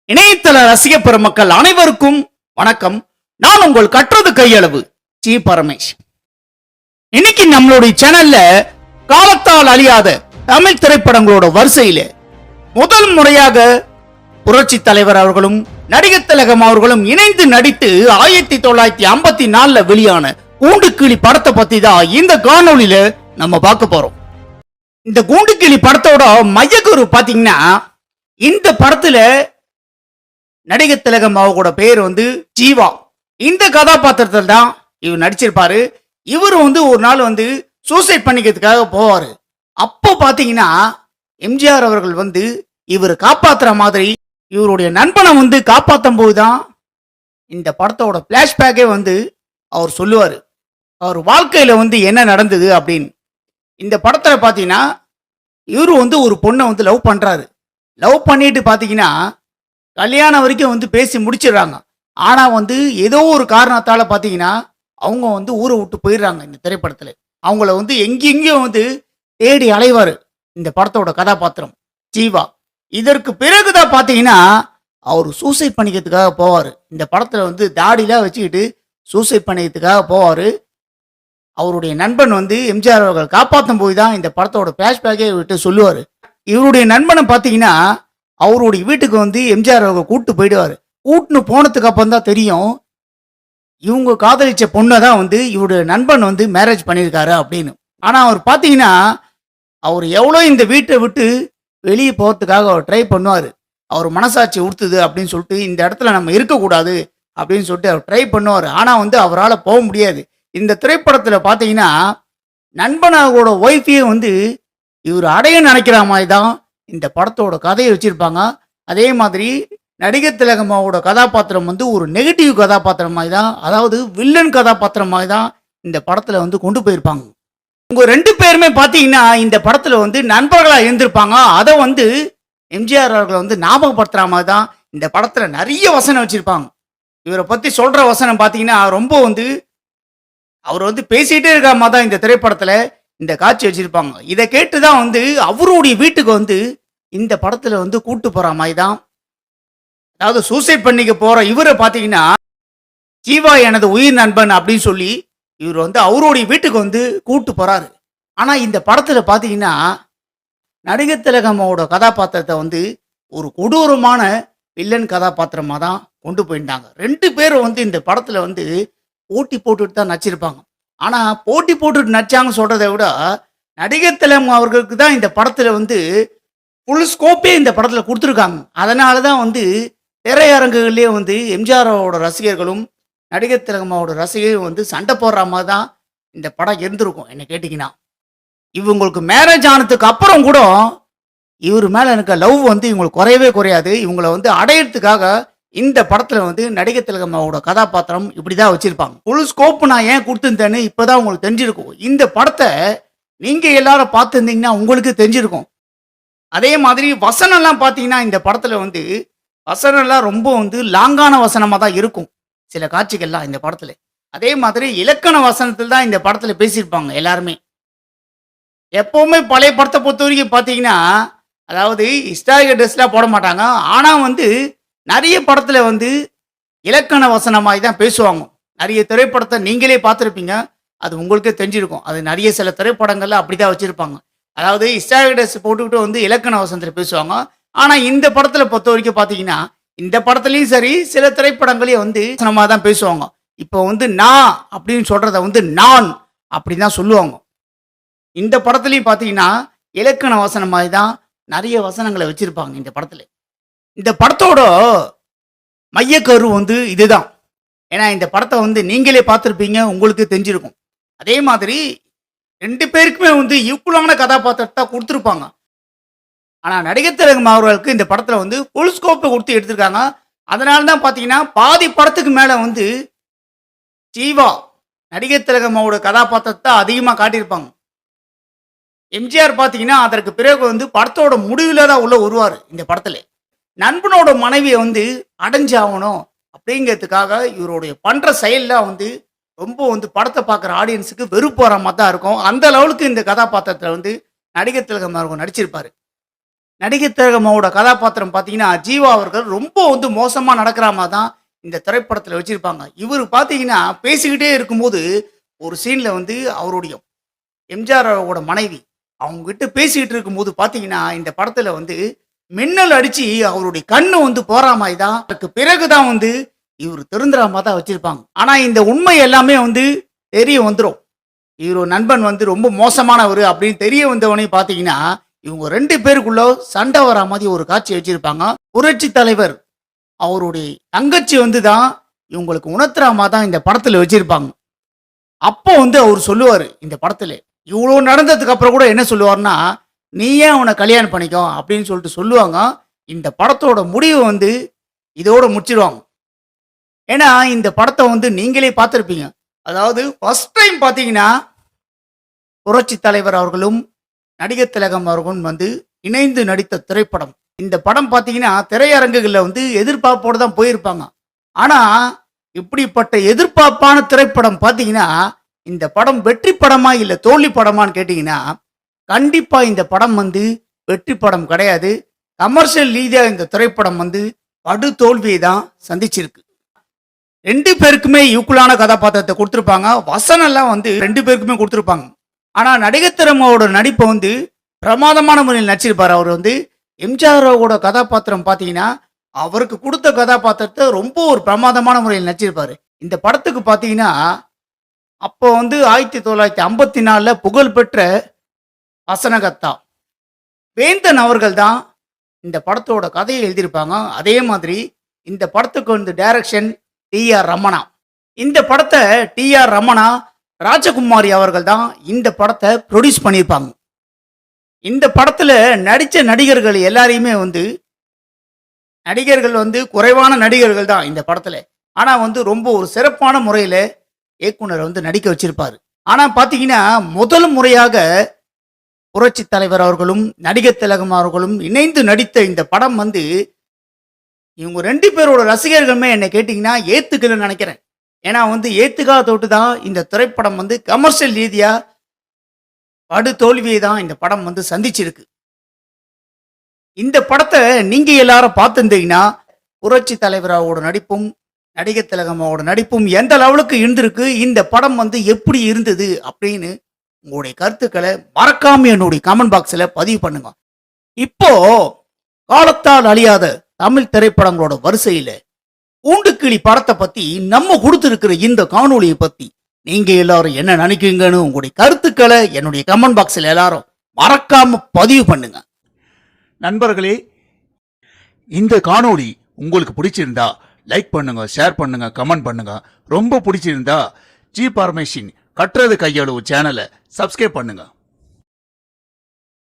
இணையதள ரசிக பெருமக்கள் அனைவருக்கும் வணக்கம். நான் உங்கள் கற்றது கையளவு ஜி பரமேஷ். இன்னைக்கு நம்மளுடைய சேனல்ல காலத்தால் அழியாத தமிழ் திரைப்படங்களோட வரிசையில முதல் முறையாக புரட்சி தலைவர் அவர்களும் நடிகர் திலகம் அவர்களும் இணைந்து நடித்து 1954 வெளியான கூண்டுக்கிளி படத்தை பத்தி தான் இந்த காணொளியில நம்ம பார்க்க போறோம். இந்த கூண்டுக்கிளி படத்தோட மையக்குரு பாத்தீங்கன்னா, இந்த படத்துல நடிகர் திலகம் அவங்களோட பேர் ஜீவா. இந்த கதாபாத்திரத்தில் தான் இவர் நடிச்சிருப்பாரு. இவர் ஒரு நாள் சூசைட் பண்ணிக்கிறதுக்காக போவாரு. அப்போ பாத்தீங்கன்னா எம்ஜிஆர் அவர்கள் இவர் காப்பாத்துற மாதிரி இவருடைய நண்பனை காப்பாற்றும் போதுதான் இந்த படத்தோட பிளாஷ்பேக்கே அவர் சொல்லுவாரு, அவர் வாழ்க்கையில என்ன நடந்தது அப்படின்னு. இந்த படத்துல பாத்தீங்கன்னா இவரு ஒரு பொண்ணை லவ் பண்றாரு. லவ் பண்ணிட்டு பாத்தீங்கன்னா கல்யாணம் வரைக்கும் பேசி முடிச்சிடுறாங்க. ஆனா ஏதோ ஒரு காரணத்தால பாத்தீங்கன்னா அவங்க ஊரை விட்டு போயிடுறாங்க. இந்த திரைப்படத்துல அவங்கள எங்கெங்கேயும் தேடி அலைவாரு இந்த படத்தோட கதாபாத்திரம் ஜீவா. இதற்கு பிறகுதான் பாத்தீங்கன்னா அவர் சூசைட் பண்ணிக்கிறதுக்காக போவாரு. இந்த படத்துல தாடிலாம் வச்சுக்கிட்டு சூசைட் பண்ணிக்கிறதுக்காக போவாரு. அவருடைய நண்பன் எம்ஜிஆர் அவர்கள் காப்பாற்றும் போய் தான் இந்த படத்தோட பிளாஷ்பேக்கே விட்டு சொல்லுவாரு. இவருடைய நண்பனை பாத்தீங்கன்னா அவருடைய வீட்டுக்கு எம்ஜிஆர் அவங்க கூட்டு போயிடுவாரு. கூட்டுன்னு போனதுக்கு அப்புறம் தான் தெரியும் இவங்க காதலிச்ச பொண்ணை தான் இவருடைய நண்பன் மேரேஜ் பண்ணியிருக்காரு அப்படின்னு. ஆனா அவர் பாத்தீங்கன்னா அவர் எவ்வளோ இந்த வீட்டை விட்டு வெளியே போகிறதுக்காக அவர் ட்ரை பண்ணுவார். அவர் மனசாட்சி உறுத்துது அப்படின்னு சொல்லிட்டு இந்த இடத்துல நம்ம இருக்கக்கூடாது அப்படின்னு சொல்லிட்டு அவர் ட்ரை பண்ணுவார். ஆனால் அவரால் போக முடியாது. இந்த திரைப்படத்தில் பார்த்தீங்கன்னா நண்பனாவோட ஒய்ஃபையே இவர் அடைய நினைக்கிற மாதிரி தான் இந்த படத்தோட கதையை வச்சிருப்பாங்க. அதே மாதிரி நடிகர் திலகமாவோட கதாபாத்திரம் ஒரு நெகட்டிவ் கதாபாத்திரம் மாதிரி தான், அதாவது வில்லன் கதாபாத்திரம் மாதிரி தான் இந்த படத்துல கொண்டு போயிருப்பாங்க. உங்க ரெண்டு பேருமே பாத்தீங்கன்னா இந்த படத்துல நண்பர்களா இருந்திருப்பாங்க. அதை எம்ஜிஆர் அவர்கள் ஞாபகப்படுத்துற மாதிரி தான் இந்த படத்துல நிறைய வசனம் வச்சிருப்பாங்க. இவரை பத்தி சொல்ற வசனம் பாத்தீங்கன்னா ரொம்ப அவர் பேசிட்டே இருக்க மாதிரி தான் இந்த திரைப்படத்துல இந்த காட்சி வச்சிருப்பாங்க. இதை கேட்டுதான் அவருடைய வீட்டுக்கு இந்த படத்துல கூட்டு போற மாதிரி தான், அதாவது சூசைட் பண்ணிக்க போற இவரை பாத்தீங்கன்னா ஜீவா எனது உயிர் நண்பன் அப்படின்னு சொல்லி இவர் அவருடைய வீட்டுக்கு கூட்டு போறாரு. ஆனா இந்த படத்துல பாத்தீங்கன்னா நடிகர் திலகமோட கதாபாத்திரத்தை ஒரு கொடூரமான வில்லன் கதாபாத்திரமா தான் கொண்டு போயிருந்தாங்க. ரெண்டு பேரும் இந்த படத்துல போட்டி போட்டுட்டு தான் நடிச்சிருப்பாங்க. ஆனா போட்டி போட்டுட்டு நடிச்சாங்க சொல்றதை விட நடிகர் திலகம் அவர்களுக்கு தான் இந்த படத்துல ஃபுல் ஸ்கோப்பே இந்த படத்துல கொடுத்துருக்காங்க. அதனாலதான் திரையரங்குகள்லயே எம்ஜிஆரோட ரசிகர்களும் நடிகர் திலகமாவோட ரசிகரும் சண்டை போடுற மாதிரி தான் இந்த படம் இருந்திருக்கும். என்ன கேட்டீங்கன்னா இவங்களுக்கு மேரேஜ் ஆனதுக்கு அப்புறம் கூட இவர் மேல எனக்கு லவ் இவங்களுக்கு குறையவே குறையாது. இவங்களை அடையிறதுக்காக இந்த படத்துல நடிகர் திலகமாவோட கதாபாத்திரம் இப்படிதான் வச்சிருப்பாங்க. ஃபுல் ஸ்கோப் நான் ஏன் கொடுத்துருந்தேன்னு இப்பதான் உங்களுக்கு தெரிஞ்சிருக்கும். இந்த படத்தை நீங்க எல்லாரும் பார்த்துருந்தீங்கன்னா உங்களுக்கு தெரிஞ்சிருக்கும். அதே மாதிரி வசனம் எல்லாம் பாத்தீங்கன்னா இந்த படத்துல வசனம் எல்லாம் ரொம்ப லாங்கான வசனமா தான் இருக்கும் சில காட்சிகள்லாம் இந்த படத்துல. அதே மாதிரி இலக்கண வசனத்தில் தான் இந்த படத்துல பேசியிருப்பாங்க எல்லாருமே. எப்பவுமே பழைய படத்தை பொறுத்த வரைக்கும் பாத்தீங்கன்னா, அதாவது ஹிஸ்டாரிக்கல் ட்ரெஸ்லாம் போட மாட்டாங்க. ஆனா நிறைய படத்துல இலக்கண வசனமாய் தான் பேசுவாங்க. நிறைய திரைப்படத்தை நீங்களே பார்த்துருப்பீங்க, அது உங்களுக்கே தெரிஞ்சிருக்கும். அது நிறைய சில திரைப்படங்கள்ல அப்படிதான் வச்சிருப்பாங்க. அதாவது ஹிஸ்டாரிக்கல் ட்ரெஸ் போட்டுக்கிட்டு இலக்கண வசனத்துல பேசுவாங்க. ஆனா இந்த படத்துல பொறுத்த வரைக்கும் பாத்தீங்கன்னா இந்த படத்துலயும் சரி சில திரைப்படங்களையும் வசனமா தான் பேசுவாங்க. இப்போ நான் அப்படின்னு சொல்றத நான் அப்படின்னு தான் சொல்லுவாங்க. இந்த படத்துலயும் பாத்தீங்கன்னா இலக்கண வசனம் மாதிரி தான் நிறைய வசனங்களை வச்சிருப்பாங்க இந்த படத்துல. இந்த படத்தோட மையக்கரு இதுதான். ஏன்னா இந்த படத்தை நீங்களே பார்த்துருப்பீங்க, உங்களுக்கு தெரிஞ்சிருக்கும். அதே மாதிரி ரெண்டு பேருக்குமே ஈக்குவலான கதாபாத்திரத்தை கொடுத்துருப்பாங்க. ஆனா நடிகர் திலகம் அவர்களுக்கு இந்த படத்துல ஃபுல் ஸ்கோப்பை கொடுத்து எடுத்திருக்காங்க. அதனால தான் பாத்தீங்கன்னா பாதி படத்துக்கு மேல ஜீவா நடிகர் திலகமோட கதாபாத்திரத்தை அதிகமா காட்டியிருப்பாங்க. எம்ஜிஆர் பாத்தீங்கன்னா அதற்கு பிறகு படத்தோட முடிவுல தான் உள்ள வருவாரு. இந்த படத்துல நண்பனோட மனைவியை அடைஞ்சாகணும் அப்படிங்கிறதுக்காக இவருடைய பண்ற செயல்லாம் ரொம்ப படத்தை பார்க்குற ஆடியன்ஸுக்கு வெறுப்பு வர மாதிரி தான் இருக்கும். அந்த லெவலுக்கு இந்த கதாபாத்திரத்தில் நடிகர் திலகம் அவர்கள் நடிச்சிருப்பாரு. நடிகர் திலகம்மாவோட கதாபாத்திரம் பார்த்தீங்கன்னா ஜீவா அவர்கள் ரொம்ப வந்து மோசமா நடக்கிற மாதிரி தான் இந்த திரைப்படத்துல வச்சிருப்பாங்க. இவர் பார்த்தீங்கன்னா பேசிக்கிட்டே இருக்கும்போது ஒரு சீன்ல வந்து அவருடைய எம்ஜிஆரோட மனைவி அவங்ககிட்ட பேசிக்கிட்டு இருக்கும்போது பார்த்தீங்கன்னா இந்த படத்துல வந்து மின்னல் அடிச்சு அவருடைய கண்ணு வந்து போற மாதிரி தான் அதுக்கு பிறகுதான் வந்து இவர் திருந்துறாம தான் வச்சிருப்பாங்க. ஆனா இந்த உண்மை எல்லாமே வந்து தெரிய வந்துடும். இவர் நண்பன் வந்து ரொம்ப மோசமானவர் அப்படின்னு தெரிய வந்தவனே பார்த்தீங்கன்னா இவங்க 2 பேருக்குள்ள சண்டை வர மாதிரி ஒரு காட்சி வச்சிருப்பாங்க. புரட்சி தலைவர் அவருடைய தங்கச்சி வந்து தான் இவங்களுக்கு உணர்த்துறாம தான் இந்த படத்துல வச்சிருப்பாங்க. அப்போ வந்து அவர் சொல்லுவாரு இந்த படத்துல இவ்வளோ நடந்ததுக்கு அப்புறம் கூட என்ன சொல்லுவாருன்னா, நீ ஏன் அவனை கல்யாணம் பண்ணிக்கோ அப்படின்னு சொல்லிட்டு சொல்லுவாங்க. இந்த படத்தோட முடிவு வந்து இதோட முடிச்சிருவாங்க. ஏன்னா இந்த படத்தை வந்து நீங்களே பார்த்துருப்பீங்க. அதாவது ஃபர்ஸ்ட் டைம் பார்த்தீங்கன்னா புரட்சி தலைவர் அவர்களும் நடிகர் திலகம் அவர்களும் வந்து இணைந்து நடித்த திரைப்படம். இந்த படம் பார்த்தீங்கன்னா திரையரங்குகளில் வந்து எதிர்பார்ப்போடு தான் போயிருப்பாங்க. ஆனால் இப்படிப்பட்ட எதிர்பார்ப்பான திரைப்படம் பார்த்தீங்கன்னா இந்த படம் வெற்றி படமா இல்லை தோல்வி படமான்னு கேட்டிங்கன்னா கண்டிப்பாக இந்த படம் வந்து வெற்றி படம் கிடையாது. கமர்ஷியல் ரீதியாக இந்த திரைப்படம் வந்து படு தோல்வியை தான் சந்திச்சிருக்கு. 2 பேருக்குமே ஈக்குவலான கதாபாத்திரத்தை கொடுத்துருப்பாங்க. வசனம் எல்லாம் வந்து 2 பேருக்குமே கொடுத்துருப்பாங்க. ஆனால் நடிகர் திலகமோட நடிப்பை வந்து பிரமாதமான முறையில் நடிச்சிருப்பார். அவர் வந்து எம்ஜிஆரோட கதாபாத்திரம் பார்த்தீங்கன்னா அவருக்கு கொடுத்த கதாபாத்திரத்தை ரொம்ப ஒரு பிரமாதமான முறையில் நடிச்சிருப்பாரு. இந்த படத்துக்கு பார்த்தீங்கன்னா அப்போ வந்து 1954 புகழ்பெற்ற வசனகர்த்தா வேந்தன் அவர்கள் தான் இந்த படத்தோட கதையை எழுதியிருப்பாங்க. அதே மாதிரி இந்த படத்துக்கு வந்து டைரக்ஷன் டி.ஆர். ரமணா. இந்த படத்தை டி.ஆர். ரமணா ராஜகுமாரி அவர்கள் தான் இந்த படத்தை ப்ரொடியூஸ் பண்ணியிருப்பாங்க. இந்த படத்துல நடித்த நடிகர்கள் எல்லாரையுமே வந்து நடிகர்கள் வந்து குறைவான நடிகர்கள் தான் இந்த படத்துல. ஆனா வந்து ரொம்ப ஒரு சிறப்பான முறையில இயக்குனர் வந்து நடிக்க வச்சிருப்பாரு. ஆனா பாத்தீங்கன்னா முதல் முறையாக புரட்சி தலைவர் அவர்களும் நடிகர் திலகம் அவர்களும் இணைந்து நடித்த இந்த படம் வந்து இவங்க 2 பேரோட ரசிகர்களுமே என்ன கேட்டிங்கன்னா ஏத்துக்கலன்னு நினைக்கிறேன். ஏன்னா வந்து ஏத்துக்காத தொட்டு தான் இந்த திரைப்படம் வந்து கமர்ஷியல் ரீதியா படு தோல்வியை தான் இந்த படம் வந்து சந்திச்சிருக்கு. இந்த படத்தை நீங்க எல்லாரும் பார்த்துருந்தீங்கன்னா புரட்சி தலைவரோட நடிப்பும் நடிகர் திலகமோட நடிப்பும் எந்த லெவலுக்கு இருந்திருக்கு, இந்த படம் வந்து எப்படி இருந்தது அப்படின்னு உங்களுடைய கருத்துக்களை மறக்காம என்னுடைய கமெண்ட் பாக்ஸ்ல பதிவு பண்ணுங்க. இப்போ காலத்தால் அழியாத தமிழ் திரைப்படங்களோட வரிசையில கூண்டுக்கிளி படத்தை பத்தி நம்ம கொடுத்திருக்கிற இந்த காணொளியை பத்தி நீங்க எல்லாரும் என்ன நினைக்கிறீங்கன்னு உங்களுடைய கருத்துக்களை என்னுடைய கமெண்ட் பாக்ஸ்ல எல்லாரும் மறக்காம பதிவு பண்ணுங்க. நண்பர்களே, இந்த காணொளி உங்களுக்கு பிடிச்சிருந்தா லைக் பண்ணுங்க, ஷேர் பண்ணுங்க, கமெண்ட் பண்ணுங்க. ரொம்ப பிடிச்சிருந்தா ஜி பரமேஷின் கற்றது கையளவு சேனலை சப்ஸ்கிரைப் பண்ணுங்க.